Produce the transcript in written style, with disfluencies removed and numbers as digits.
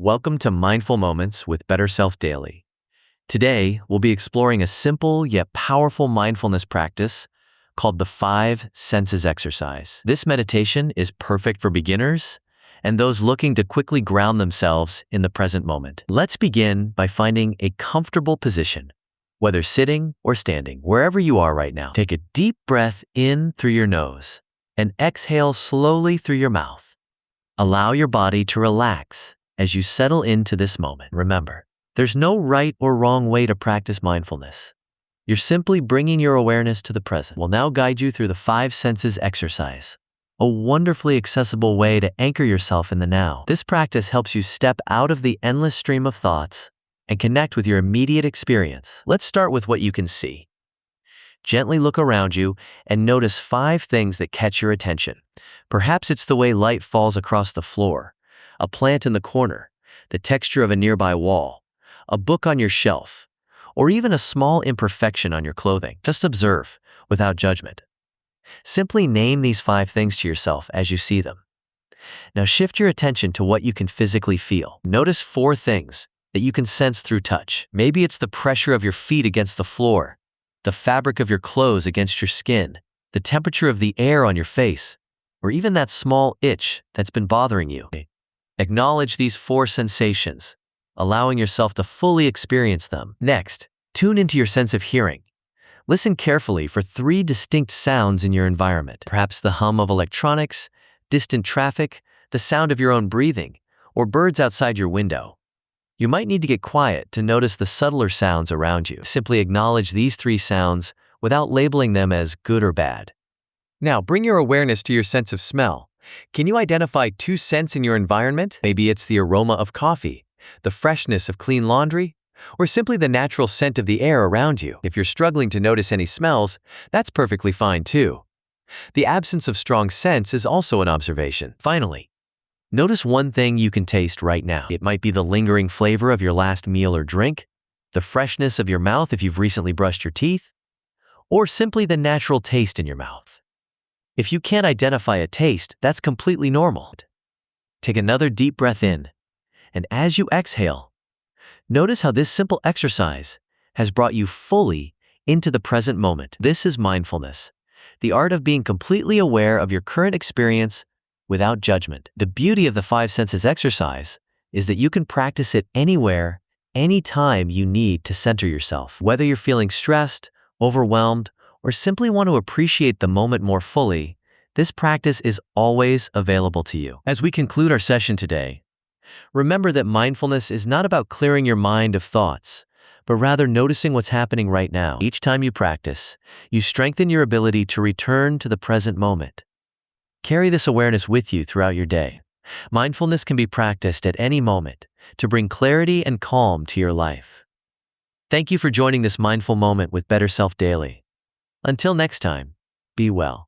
Welcome to Mindful Moments with Better Self Daily. Today, we'll be exploring a simple yet powerful mindfulness practice called the Five Senses exercise. This meditation is perfect for beginners and those looking to quickly ground themselves in the present moment. Let's begin by finding a comfortable position, whether sitting or standing, wherever you are right now. Take a deep breath in through your nose and exhale slowly through your mouth. Allow your body to relax as you settle into this moment. Remember, there's no right or wrong way to practice mindfulness. You're simply bringing your awareness to the present. We'll now guide you through the Five Senses exercise, a wonderfully accessible way to anchor yourself in the now. This practice helps you step out of the endless stream of thoughts and connect with your immediate experience. Let's start with what you can see. Gently look around you and notice 5 things that catch your attention. Perhaps it's the way light falls across the floor, a plant in the corner, the texture of a nearby wall, a book on your shelf, or even a small imperfection on your clothing. Just observe without judgment. Simply name these 5 things to yourself as you see them. Now shift your attention to what you can physically feel. Notice 4 things that you can sense through touch. Maybe it's the pressure of your feet against the floor, the fabric of your clothes against your skin, the temperature of the air on your face, or even that small itch that's been bothering you. Acknowledge these 4 sensations, allowing yourself to fully experience them. Next, tune into your sense of hearing. Listen carefully for 3 distinct sounds in your environment. Perhaps the hum of electronics, distant traffic, the sound of your own breathing, or birds outside your window. You might need to get quiet to notice the subtler sounds around you. Simply acknowledge these 3 sounds without labeling them as good or bad. Now, bring your awareness to your sense of smell. Can you identify 2 scents in your environment? Maybe it's the aroma of coffee, the freshness of clean laundry, or simply the natural scent of the air around you. If you're struggling to notice any smells, that's perfectly fine too. The absence of strong scents is also an observation. Finally, notice one thing you can taste right now. It might be the lingering flavor of your last meal or drink, the freshness of your mouth if you've recently brushed your teeth, or simply the natural taste in your mouth. If you can't identify a taste, that's completely normal. Take another deep breath in, and as you exhale, notice how this simple exercise has brought you fully into the present moment. This is mindfulness, the art of being completely aware of your current experience without judgment. The beauty of the 5 senses exercise is that you can practice it anywhere, anytime you need to center yourself. Whether you're feeling stressed, overwhelmed, or simply want to appreciate the moment more fully, this practice is always available to you. As we conclude our session today, remember that mindfulness is not about clearing your mind of thoughts, but rather noticing what's happening right now. Each time you practice, you strengthen your ability to return to the present moment. Carry this awareness with you throughout your day. Mindfulness can be practiced at any moment to bring clarity and calm to your life. Thank you for joining this mindful moment with Better Self Daily. Until next time, be well.